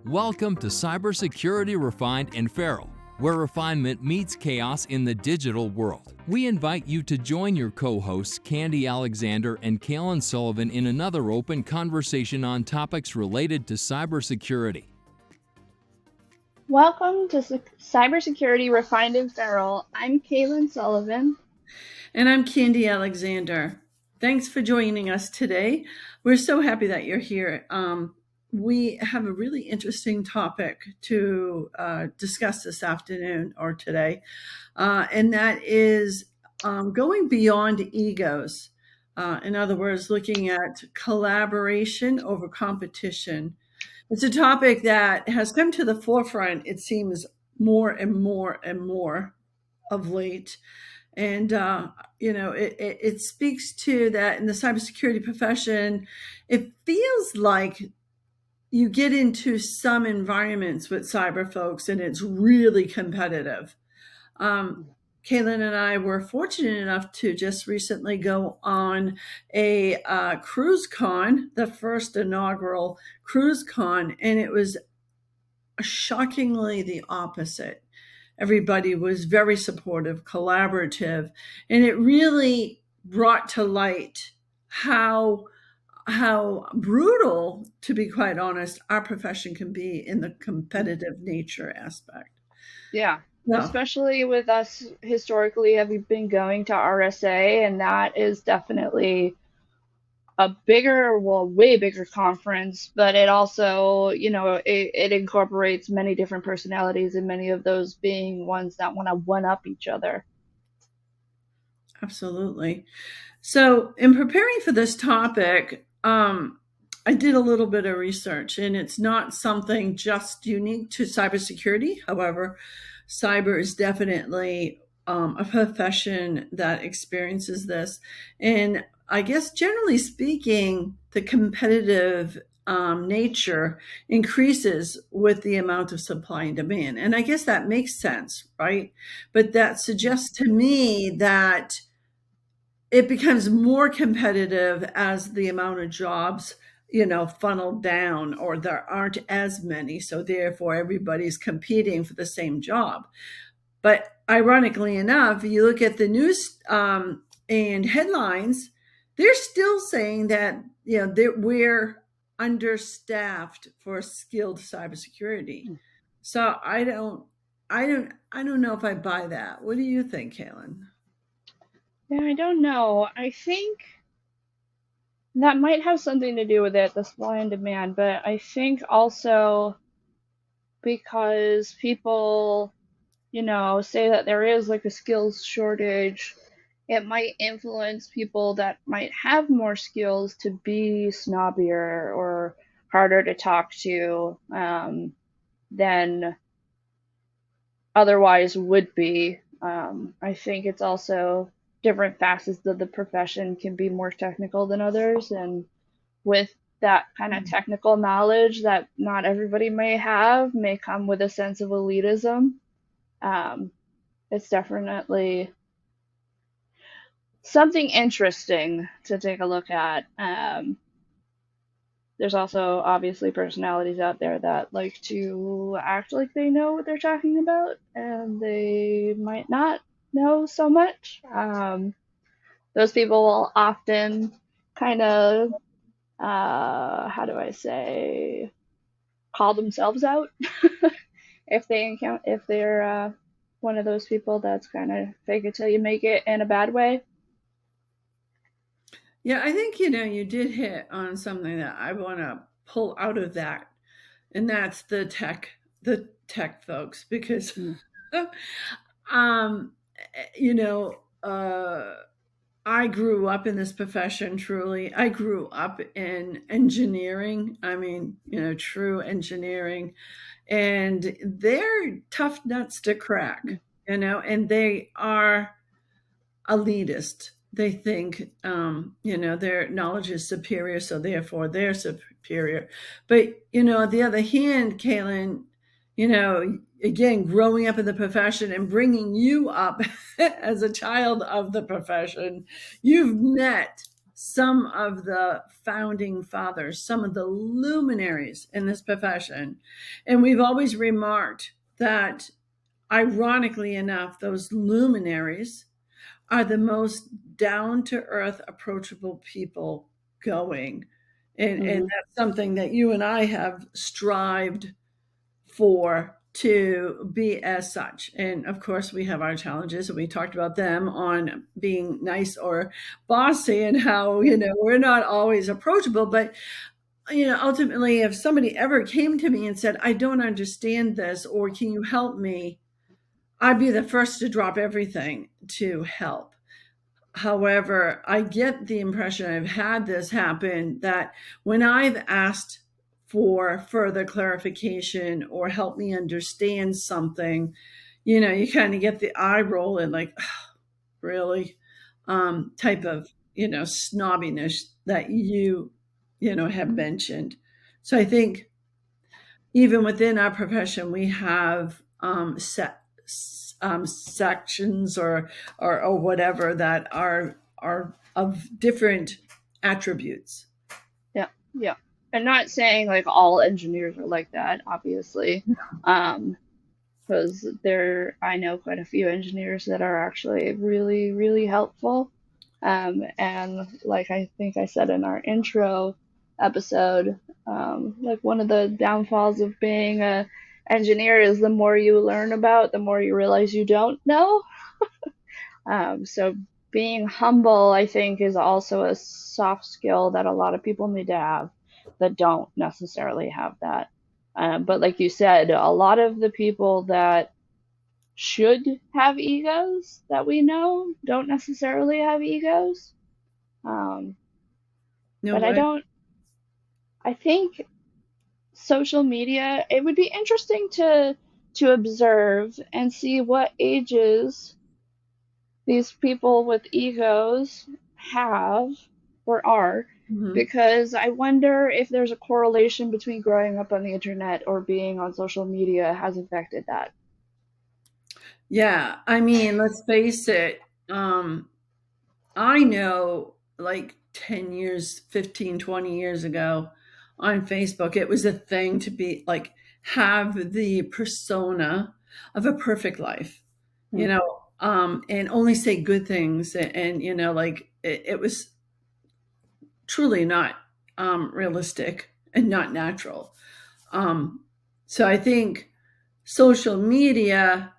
Welcome to Cybersecurity Refined and Feral, where refinement meets chaos in the digital world. We invite you to join your co-hosts Candy Alexander and Cailin Sullivan in another open conversation on topics related to cybersecurity. Welcome to Cybersecurity Refined and Feral. I'm Cailin Sullivan. And I'm Candy Alexander. Thanks for joining us today. We're so happy that you're here. We have a really interesting topic to discuss this afternoon or today, and that is going beyond egos. In other words, looking at collaboration over competition. It's a topic that has come to the forefront, it seems, more and more and more of late. And, it speaks to that in the cybersecurity profession. It feels like you get into some environments with cyber folks and it's really competitive. Cailin and I were fortunate enough to just recently go on a cruise con, the first inaugural cruise con, and it was shockingly the opposite. Everybody was very supportive, collaborative, and it really brought to light how brutal, to be quite honest, our profession can be in the competitive nature aspect. Yeah, No. especially with us historically having been going to RSA, and that is definitely a bigger, way bigger conference, but it also, it incorporates many different personalities, and many of those being ones that want to one-up each other. Absolutely. So, in preparing for this topic, I did a little bit of research, and it's not something just unique to cybersecurity. However, cyber is definitely a profession that experiences this. And I guess, generally speaking, the competitive nature increases with the amount of supply and demand. And I guess that makes sense, right? But that suggests to me that it becomes more competitive as the amount of jobs funnel down, or there aren't as many, so therefore everybody's competing for the same job. But ironically enough, you look at the news and headlines, they're still saying that we're understaffed for skilled cybersecurity. So I don't know if I buy that. What do you think, Cailin? Yeah, I don't know. I think that might have something to do with it, the supply and demand, but I think also because people, say that there is like a skills shortage, it might influence people that might have more skills to be snobbier or harder to talk to than otherwise would be. I think it's also different facets of the profession can be more technical than others, and with that kind of technical knowledge that not everybody may have may come with a sense of elitism. It's definitely something interesting to take a look at. There's also obviously personalities out there that like to act like they know what they're talking about, and they might not know so much. Those people will often kind of, how do I say, call themselves out if they're one of those people that's kind of fake it till you make it in a bad way. Yeah, I think you did hit on something that I want to pull out of that, and that's the tech folks, because um you know I grew up in this profession. Truly, I grew up in engineering. I mean, true engineering, and they're tough nuts to crack, and they are elitist. They think, their knowledge is superior, so therefore they're superior. But, on the other hand, Cailin, again, growing up in the profession and bringing you up as a child of the profession, you've met some of the founding fathers, some of the luminaries in this profession. And we've always remarked that, ironically enough, those luminaries are the most down to earth, approachable people going. And Hmm. that's something that you and I have strived for, to be as such. And of course, we have our challenges, and we talked about them on being nice or bossy, and how, we're not always approachable. But, ultimately, if somebody ever came to me and said, I don't understand this, or can you help me? I'd be the first to drop everything to help. However, I get the impression, I've had this happen, that when I've asked for further clarification or help me understand something, you kind of get the eye roll and like, really, type of, snobbiness that have mentioned. So I think even within our profession, we have sections, or whatever, that are of different attributes. Yeah, yeah. And not saying like all engineers are like that, obviously. Because I know quite a few engineers that are actually really, really helpful. And like I think I said in our intro episode, like one of the downfalls of being a engineer is the more you learn about, the more you realize you don't know. So being humble, I think, is also a soft skill that a lot of people need to have that don't necessarily have that. But like you said, a lot of the people that should have egos that we know don't necessarily have egos. Um, No but way. I think social media, it would be interesting to observe and see what ages these people with egos have or are, Mhm. because I wonder if there's a correlation between growing up on the internet or being on social media has affected that. Yeah, I mean, let's face it. I know, like 10 years, 15, 20 years ago, on Facebook, it was a thing to be like, have the persona of a perfect life, Hmm. and only say good things. And, like, it was truly not realistic and not natural. Um, so I think social media,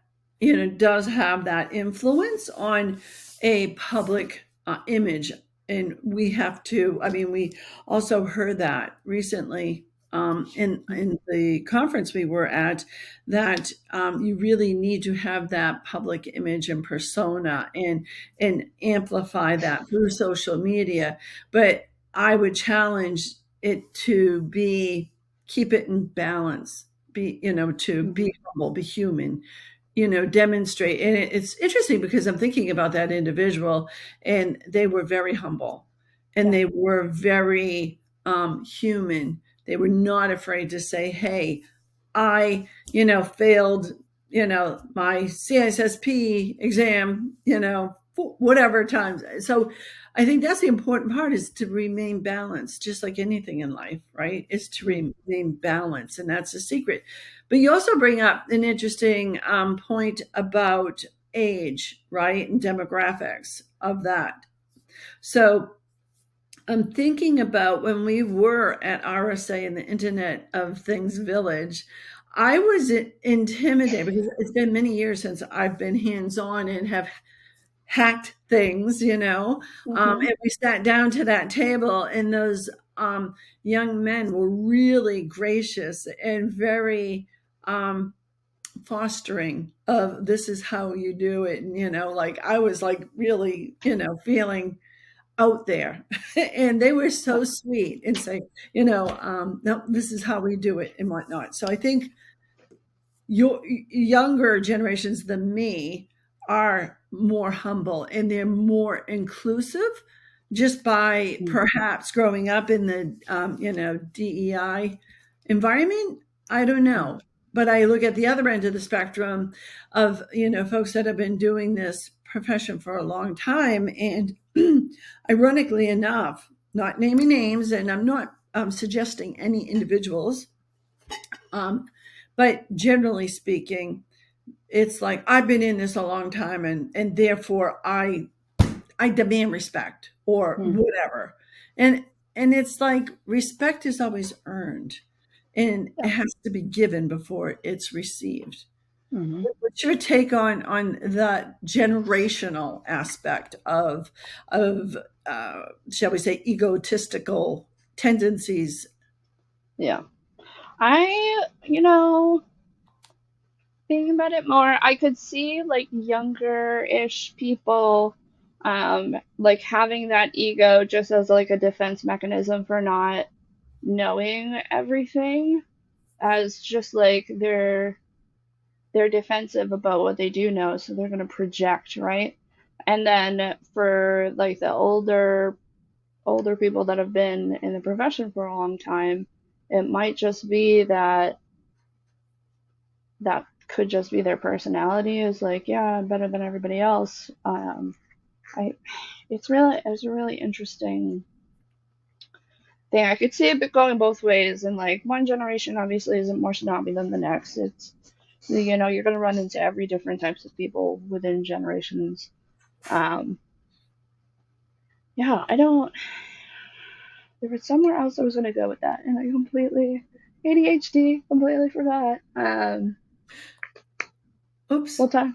does have that influence on a public image. And we have to, I mean, we also heard that recently, in the conference we were at, that you really need to have that public image and persona, and amplify that through social media. But I would challenge it to be, keep it in balance, be, to Hmm. be humble, be human, demonstrate. And it's interesting because I'm thinking about that individual, and they were very humble, and Yeah. they were very human. They were not afraid to say, hey, I, failed, my CSSP exam, whatever times. So I think that's the important part, is to remain balanced, just like anything in life, right? Is to Hmm. remain balanced. And that's the secret. But you also bring up an interesting point about age, right? And demographics of that. So I'm thinking about when we were at RSA in the Internet of Things Village. I was intimidated because it's been many years since I've been hands on and have hacked things, Hmm. and we sat down to that table, and those young men were really gracious and very fostering of, this is how you do it. And, like, I was like, really, feeling out there. And they were Yeah. so sweet and say, no, this is how we do it and whatnot. So I think your younger generations than me are more humble, and they're more inclusive, just by Hmm. perhaps growing up in the DEI environment. I don't Hmm. know. But I look at the other end of the spectrum of, folks that have been doing this profession for a long time, and ironically enough, not naming names, and I'm not suggesting any individuals, but generally speaking, it's like I've been in this a long time, and therefore I demand respect or Mm. whatever. And it's like respect is always earned, and it Yeah. has to be given before it's received. Hmm. What's your take on the generational aspect of shall we say egotistical tendencies? Yeah. Thinking about it more, I could see like younger-ish people like having that ego just as like a defense mechanism for not knowing everything, as just like they're defensive about what they do know, so they're going to project, right? And then for like the older people that have been in the profession for a long time, it might just be that could just be their personality, is like, yeah, I'm better than everybody else. I it's a really interesting thing. I could see it going both ways, and like one generation obviously isn't more snobby than the next. It's, you're gonna run into every different types of people within generations. Um, yeah, I don't. There was somewhere else I was gonna go with that, and I completely ADHD completely forgot. Oops. We'll talk.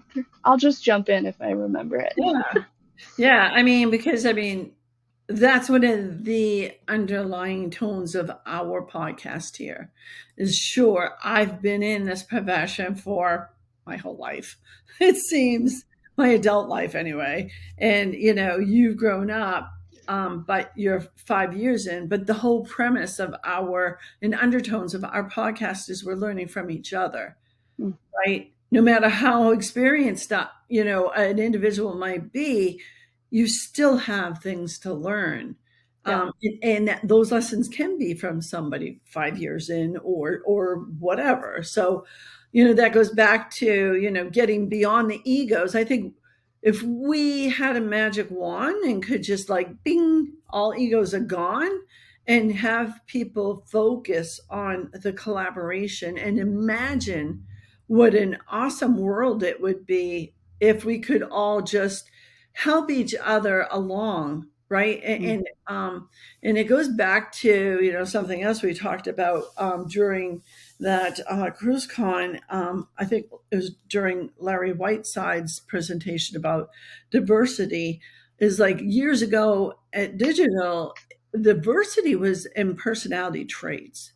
I'll just jump in if I remember it. Yeah. Yeah, I mean, because I mean, that's one of the underlying tones of our podcast here is sure, I've been in this profession for my whole life. It seems my adult life anyway. And you've grown up, but you're 5 years in. But the whole premise of our and undertones of our podcast is we're learning from each other, Mm, right? No matter how experienced an individual might be, you still have things to learn. yeah. Those lessons can be from somebody 5 years in or whatever. So, that goes back to, getting beyond the egos. I think if we had a magic wand and could just like bing, all egos are gone, and have people focus on the collaboration and imagine what an awesome world it would be if we could all just help each other along, right? Mm, And it goes back to something else we talked about during that cruise con. I think it was during Larry Whiteside's presentation about diversity. Is like years ago at Digital, diversity was in personality traits.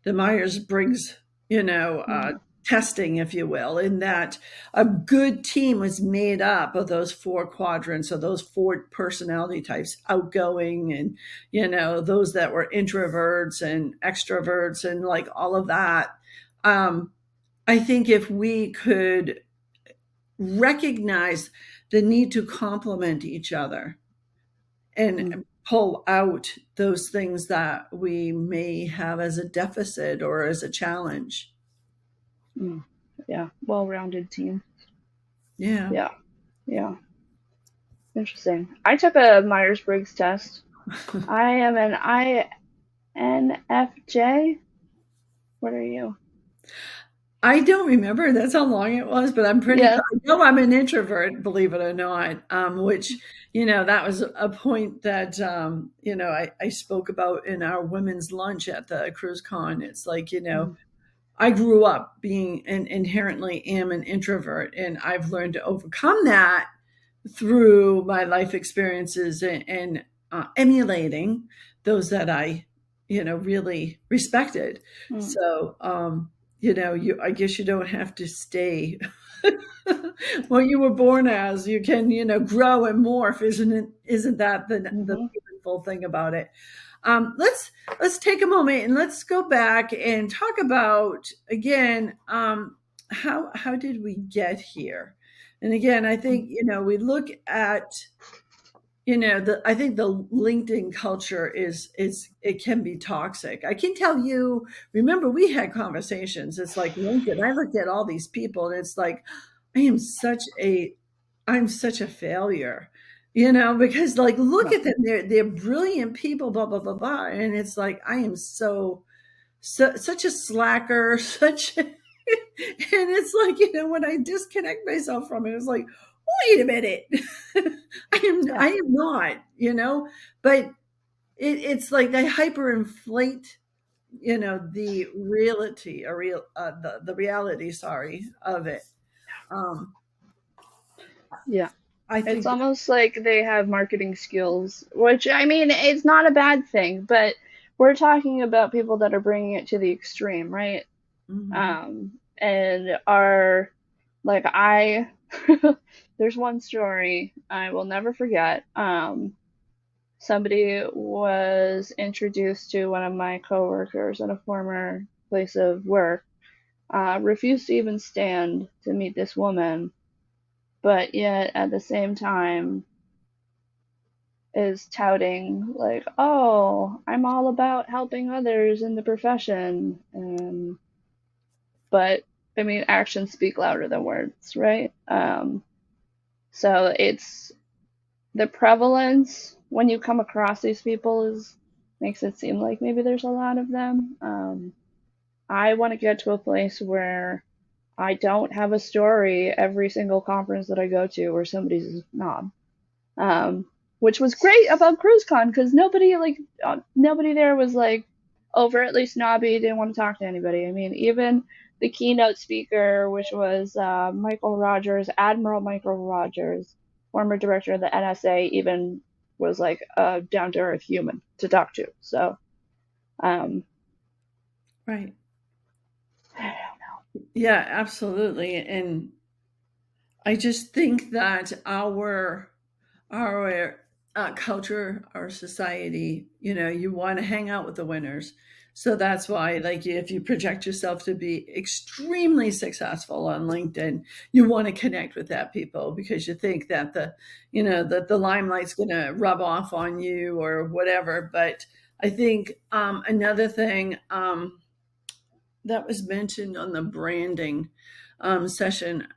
The Myers Briggs, mm, testing, if you will, in that a good team was made up of those four quadrants, or those four personality types: outgoing, and those that were introverts and extroverts, and like all of that. um, I think if we could recognize the need to complement each other mm, and pull out those things that we may have as a deficit or as a challenge. mm. Yeah, well-rounded team. Yeah. Yeah, yeah. Interesting. I took a Myers-Briggs test. I am an INFJ. What are you? I don't remember. That's how long it was, but I'm pretty. Yeah. I know I'm an introvert, believe it or not. Which that was a point that I spoke about in our women's lunch at the cruise con. It's like Mm, I grew up being and inherently am an introvert, and I've learned to overcome that through my life experiences and emulating those that I, really respected. mm, So, I guess you don't have to stay what you were born as. You can, grow and morph. Isn't that the mhm, beautiful thing about it? Let's take a moment and let's go back and talk about again, how did we get here? And again, I mm, think we look at I think the LinkedIn culture is it can be toxic. I can tell you. Remember, we had conversations. It's like LinkedIn. I looked at all these people, and it's like I am such a I'm such a failure, because like look Yeah. at them, they're brilliant people, blah blah blah blah, and it's like I am such a slacker, and it's like when I disconnect myself from it, it's like wait a minute, Yeah. I am not, but it's like I hyperinflate the reality or the reality, sorry, of it. um Yeah. I It's think that, almost like they have marketing skills, which I mean, it's not a bad thing, but we're talking about people that are bringing it to the extreme, right? mhm. And are like there's one story I will never forget. Somebody was introduced to one of my coworkers at a former place of work, refused to even stand to meet this woman, but yet at the same time is touting like, "Oh, I'm all about helping others in the profession." But I mean, actions speak louder than words, right? So it's the prevalence when you come across these people is makes it seem like maybe there's a lot of them. I want to get to a place where I don't have a story every single conference that I go to where somebody's a snob. um, which was great about CruiseCon because nobody there was like overtly snobby, didn't want to talk to anybody. I mean, even the keynote speaker, which was Michael Rogers, Admiral Michael Rogers, former director of the NSA, even was like a down to earth human to talk to. So, um, Right. Yeah, absolutely. And I just think that our culture, our society, you want to hang out with the winners. So that's why, like, if you project yourself to be extremely successful on LinkedIn, you want to connect with that people because you think that the limelight's going to rub off on you or whatever. But I think another thing that was mentioned on the branding session.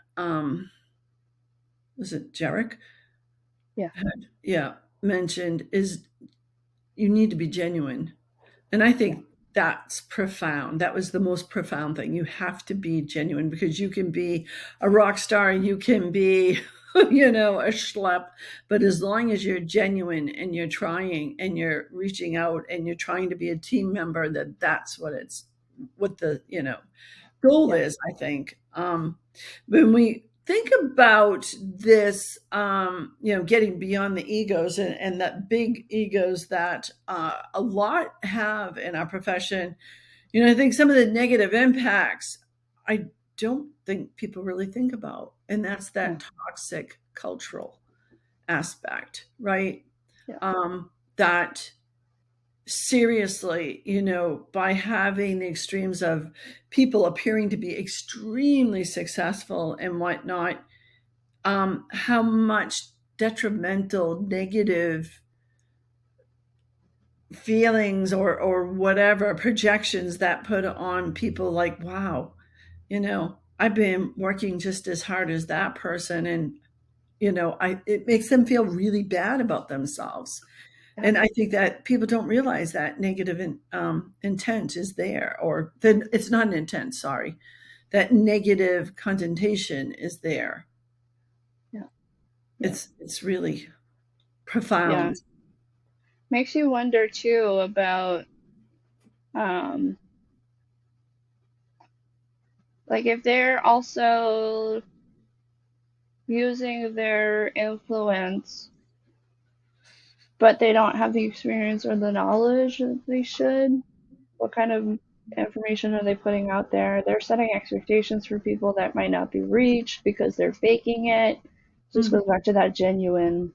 Was it Jarek? yeah, Yeah, mentioned is you need to be genuine. And I yeah, think that's profound. That was the most profound thing. You have to be genuine because you can be a rock star, you can be, a schlep, but as long as you're genuine and you're trying and you're reaching out and you're trying to be a team member, that's what the, goal yeah, is, I think. When we think about this, getting beyond the egos and that big egos that a lot have in our profession, I think some of the negative impacts I don't think people really think about, and that's yeah, that toxic cultural aspect, right? yeah, That seriously, by having the extremes of people appearing to be extremely successful and whatnot, how much detrimental, negative feelings or whatever projections that put on people like, wow, I've been working just as hard as that person. And, it makes them feel really bad about themselves. yeah, And I think that people don't realize that negative intent is there, or then it's not an intent, sorry, that negative connotation is there. yeah, yeah, It's really yeah. profound. Makes you wonder too about um, like if they're also using their influence, but they don't have the experience or the knowledge that they should. What kind of information are they putting out there? They're setting expectations for people that might not be reached because they're faking it. Just Mhm. goes back to that genuine.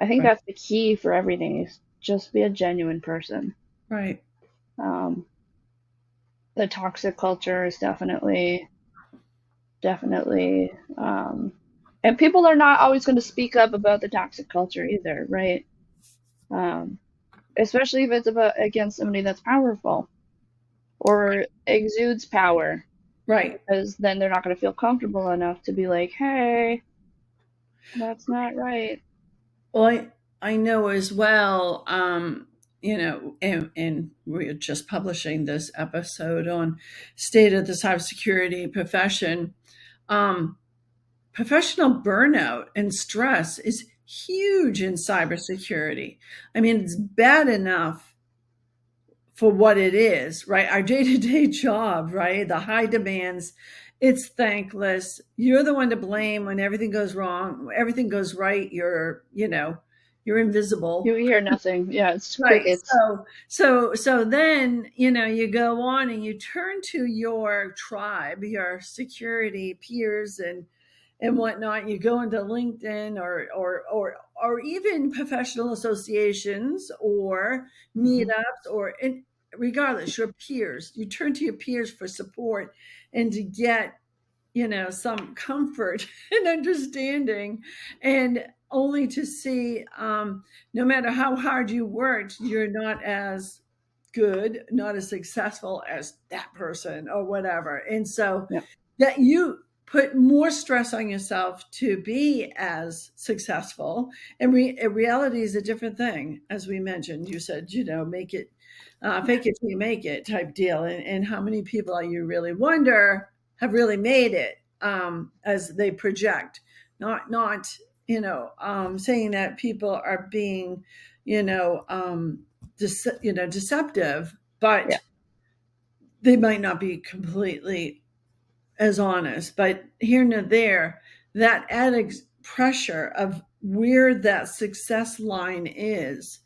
I think Right, that's the key for everything is just be a genuine person. right, Um, the toxic culture is definitely, and people are not always going to speak up about the toxic culture either, right? Um, especially if it's about against somebody that's powerful or exudes power, right. because then they're not going to feel comfortable enough to be like, hey. That's not right. Well, I know as well, and we're just publishing this episode on state of the cybersecurity profession. Um, Professional burnout and stress is huge in cybersecurity. I mean, it's bad enough for what it is, right? Our day to day job, right? The high demands, it's thankless. You're the one to blame when everything goes wrong. When everything goes right, you're You invisible. hear nothing. Yeah, it's Right. crickets. So then, you go on and you turn to your tribe, your security peers and whatnot. You go into LinkedIn or even professional associations or Hmm. meetups and regardless, your peers. You turn to your peers for support and to get some comfort and understanding, and only to see, no matter how hard you worked, you're not as good, not as successful as that person or whatever. And so Yeah. that you put more stress on yourself to be as successful. And reality is a different thing. As we mentioned, you said, make it, fake it till you make it type deal. And how many people you really wonder have really made it, as they project, not saying that people are being, deceptive, Yeah. but they might not be completely as honest. But here and there, that added pressure of where that success line is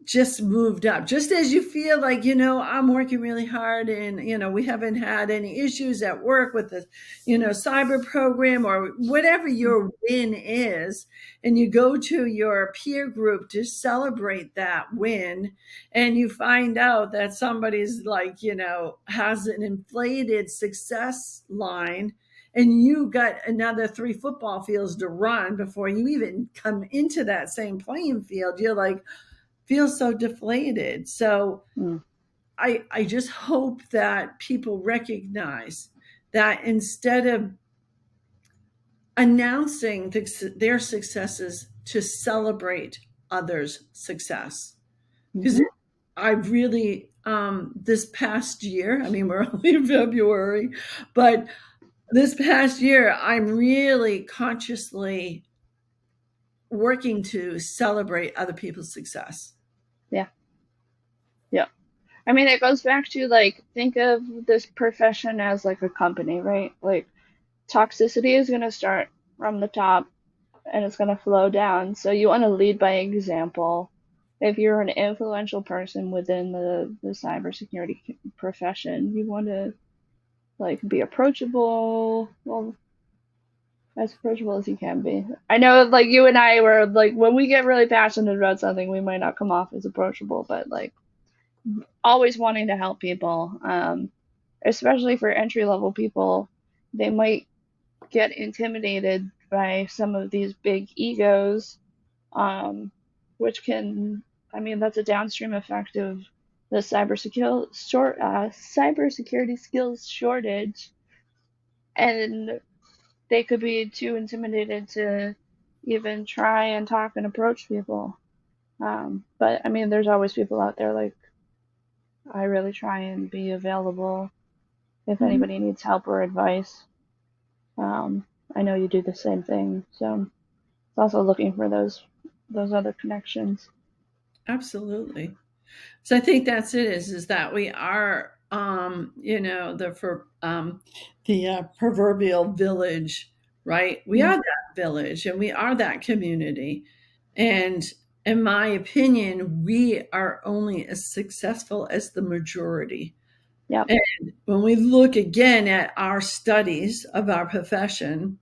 just moved up. Just as you feel like, I'm working really hard and, we haven't had any issues at work with the, cyber program or whatever your win is. And you go to your peer group to celebrate that win. And you find out that somebody's like, has an inflated success line, and you got another 3 football fields to run before you even come into that same playing field. You're like, feel so deflated. So Mm. I just hope that people recognize that instead of announcing their successes, to celebrate others' success. Because Hmm. I really, this past year, I mean, we're only in February, but this past year, I'm really consciously working to celebrate other people's success. Yeah. Yeah. I mean, it goes back to like, think of this profession as like a company, right? Like, toxicity is going to start from the top and it's going to flow down. So you want to lead by example. If you're an influential person within the cybersecurity profession, you want to like be approachable, well, as approachable as you can be. I know like you and I were like when we get really passionate about something, we might not come off as approachable, but like always wanting to help people, especially for entry level people, they might get intimidated by some of these big egos, um, which can, I mean, that's a downstream effect of the cybersecurity skills shortage, and they could be too intimidated to even try and talk and approach people. But I mean, there's always people out there like I really try and be available if Mhm. anybody needs help or advice. Um, I know you do the same thing, so it's also looking for those other connections. Absolutely. So I think that's it, is that we are, the proverbial village, right? We Mm. are that village and we are that community. And in my opinion, we are only as successful as the majority. Yep. And when we look again at our studies of our profession,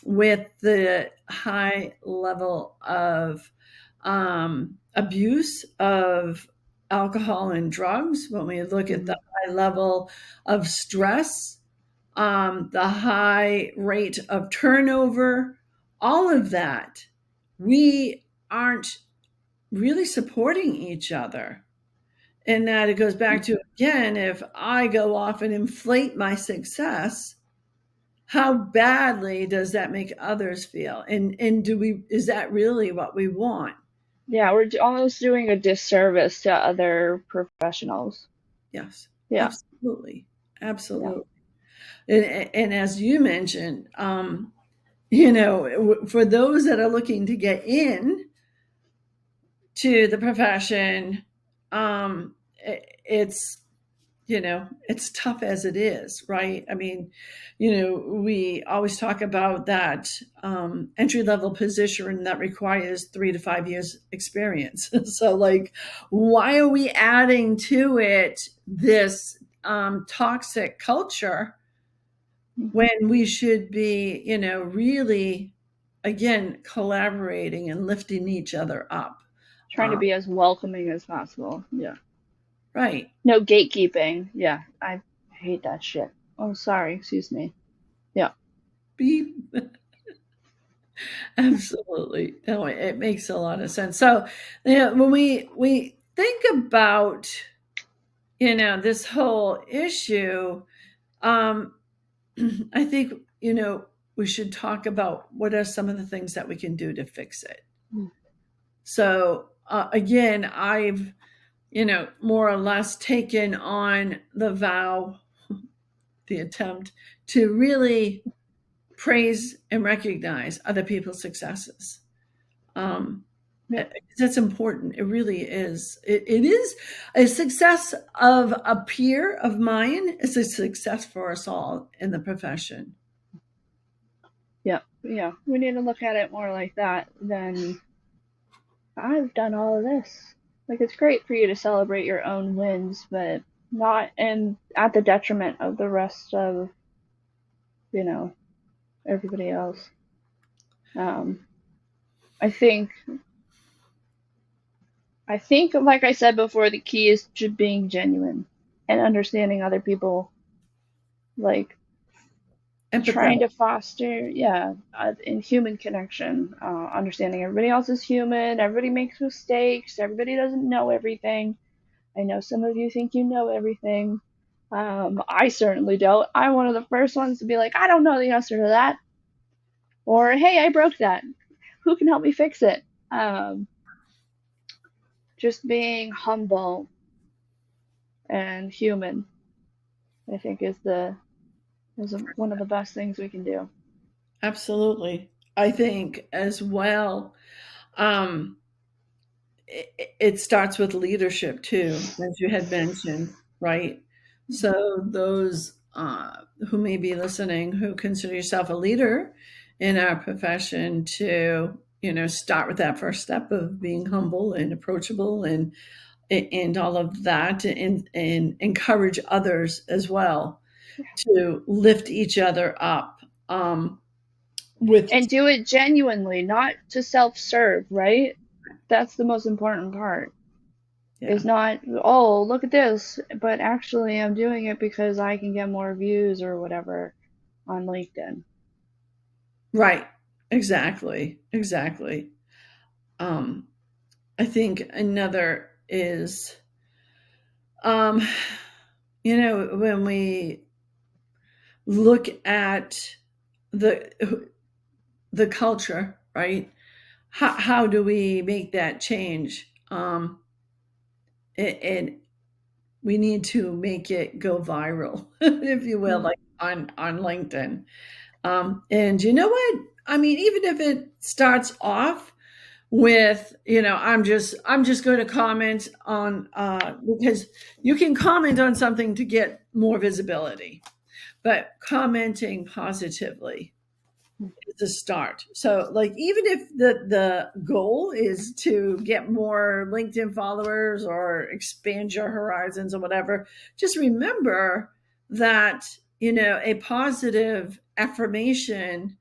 with the high level of, abuse of alcohol and drugs, when we look at Hmm. the high level of stress, the high rate of turnover, all of that, we aren't really supporting each other. And that it goes back to, again, if I go off and inflate my success, how badly does that make others feel? And is that really what we want? Yeah, we're almost doing a disservice to other professionals. Yes, Yeah, absolutely. yeah, Absolutely. And as you mentioned, for those that are looking to get in to the profession, it's it's tough as it is, right? I mean, we always talk about that entry level position that requires 3 to 5 years experience. So, like, why are we adding to it this toxic culture when we should be, really, again, collaborating and lifting each other up? trying to be as welcoming as possible. Yeah. Right. No gatekeeping. Yeah, I hate that shit. Oh, sorry. Excuse me. Yeah. Beep. Absolutely. No, it makes a lot of sense. So, when we think about, this whole issue, um, I think, we should talk about what are some of the things that we can do to fix it. Mm. So, again, I've, more or less taken on the vow, the attempt to really praise and recognize other people's successes. Um, Yeah. that's important. It really is. It is a success of a peer of mine. Is a success for us all in the profession. Yeah. Yeah. We need to look at it more like that than I've done all of this. Like, it's great for you to celebrate your own wins, but not and at the detriment of the rest of, you know, everybody else. Um, I think like I said before, the key is to being genuine and understanding other people, like trying Empathetic. to foster, yeah, in human connection, understanding everybody else is human, everybody makes mistakes, everybody doesn't know everything. I know some of you think you know everything. I certainly don't. I'm one of the first ones to be like, I don't know the answer to that, or hey, I broke that. Who can help me fix it? Um, just being humble and human, I think, is one of the best things we can do. Absolutely. I think as well. Um, it starts with leadership too, as you had mentioned, right? So those who may be listening, who consider yourself a leader in our profession, to start with that first step of being humble and approachable and all of that, and encourage others as well to lift each other up, with And do it genuinely, not to self-serve, right? That's the most important part. yeah, Is not, oh, look at this, but actually I'm doing it because I can get more views or whatever on LinkedIn. right, exactly. um I think another is, um, when we look at the the culture, right? How do we make that change? And we need to make it go viral, if you will, Mm. like on LinkedIn. And you know what? I mean, even if it starts off with, I'm just going to comment on, because you can comment on something to get more visibility, but commenting positively is a start. So, like, even if the goal is to get more LinkedIn followers or expand your horizons or whatever, just remember that, a positive affirmation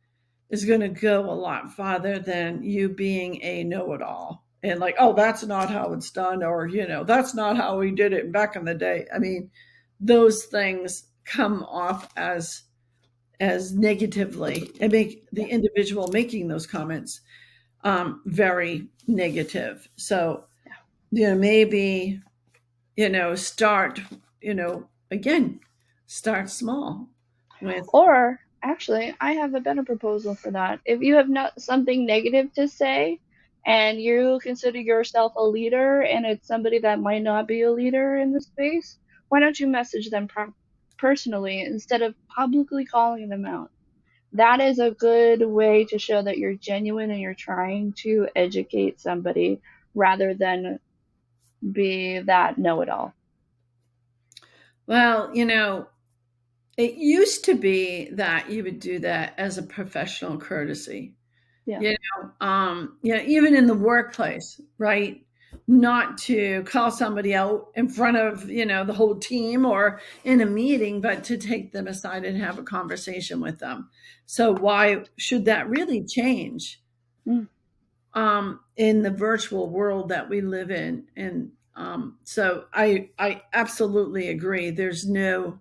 is going to go a lot farther than you being a know-it-all and like, oh, that's not how it's done, or that's not how we did it back in the day. I mean, those things come off as negatively and make the individual making those comments very negative. So, maybe, start, again, start small with, Or Actually, I have a better proposal for that. If you have not something negative to say and you consider yourself a leader and it's somebody that might not be a leader in the space, why don't you message them personally instead of publicly calling them out? That is a good way to show that you're genuine and you're trying to educate somebody rather than be that know-it-all. Well, it used to be that you would do that as a professional courtesy. Yeah. Even in the workplace, right? Not to call somebody out in front of, the whole team or in a meeting, but to take them aside and have a conversation with them. So why should that really change Mm. in the virtual world that we live in? And so I absolutely agree. There's no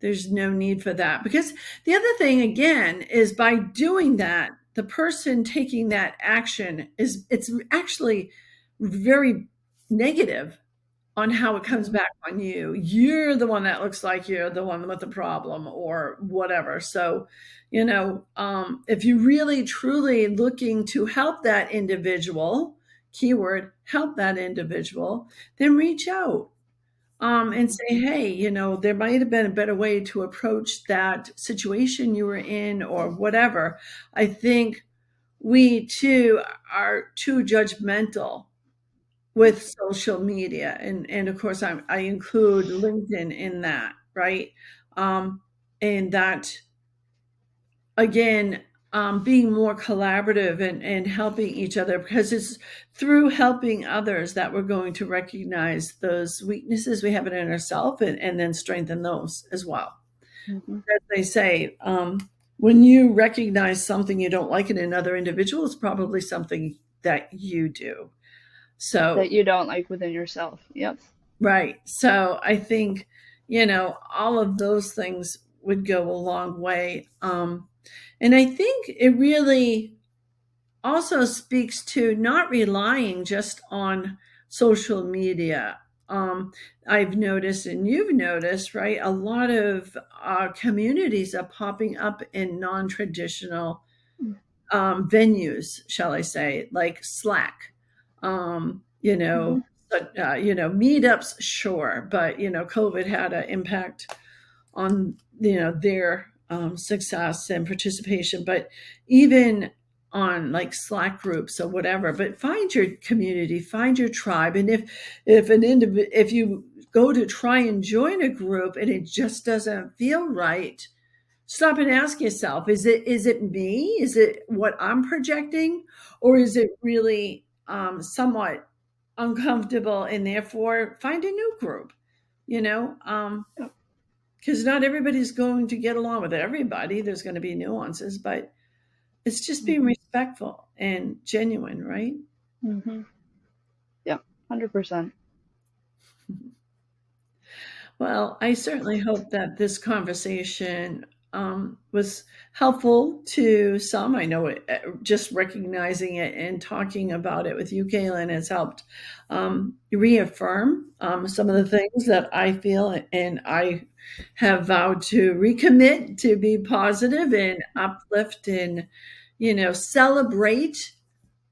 need for that, because the other thing again is, by doing that, the person taking that action it's actually very negative on how it comes Mhm. back on you. You're the one that looks like you're the one with the problem or whatever. So, if you're really truly looking to help that individual, keyword help that individual, then reach out and Mhm. say, hey, there might have been a better way to approach that situation you were in or whatever. I think we too are too judgmental with social media. And of course, I include LinkedIn in that, right? Um, and that, again, being more collaborative and helping each other, because it's through helping others that we're going to recognize those weaknesses we have in ourselves and then strengthen those as well. Mhm. As they say, when you recognize something you don't like in another individual, it's probably something that you do. That So, you don't like within yourself. Yep. right. So I think, all of those things would go a long way. And I think it really also speaks to not relying just on social media. Um, I've noticed, and you've noticed, right? A lot of communities are popping up in non traditional venues, shall I say, like Slack. Um, you Mm-hmm. know, meetups, sure, but COVID had an impact on their success and participation, but even on like Slack groups or whatever. But find your community, find your tribe, and if you go to try and join a group and it just doesn't feel right, stop and ask yourself, is it me, is it what I'm projecting, or is it really somewhat uncomfortable, and therefore find a new group, you know Yep. because not everybody's going to get along with everybody. There's going to be nuances, but it's just being Mm-hmm. respectful and genuine, right? Mm-hmm. Yep. 100%. Well, I certainly hope that this conversation was helpful to some. I know just recognizing it and talking about it with you, Cailin, has helped reaffirm some of the things that I feel, and I have vowed to recommit to be positive and uplift and, celebrate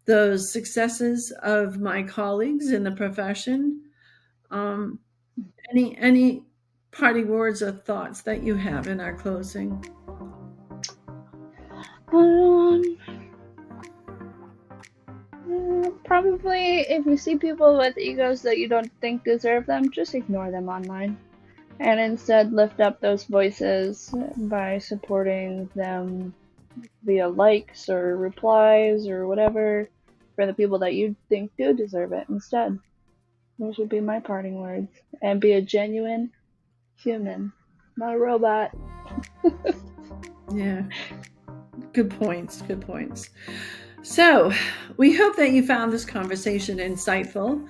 those successes of my colleagues in the profession. Um, any parting words or thoughts that you have in our closing? Um, Probably if you see people with egos that you don't think deserve them, just ignore them online. And instead lift up those voices by supporting them via likes or replies or whatever for the people that you think do deserve it instead. Those would be my parting words. And be a genuine human, not a robot. Yeah, good points. Good points. So, we hope that you found this conversation insightful.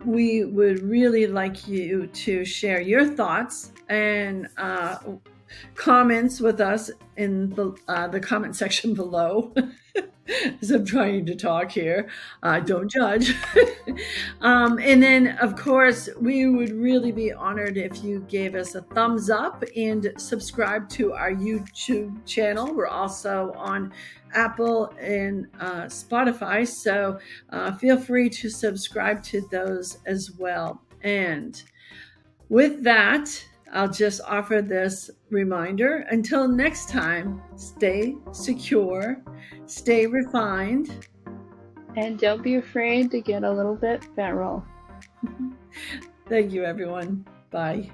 We would really like you to share your thoughts and comments with us in the comment section below. As I'm trying to talk here, don't judge. And then, of course, we would really be honored if you gave us a thumbs up and subscribe to our YouTube channel. We're also on Apple and Spotify, so feel free to subscribe to those as well. And with that, I'll just offer this reminder. Until next time, stay secure, stay refined. And don't be afraid to get a little bit feral. Thank you, everyone. Bye.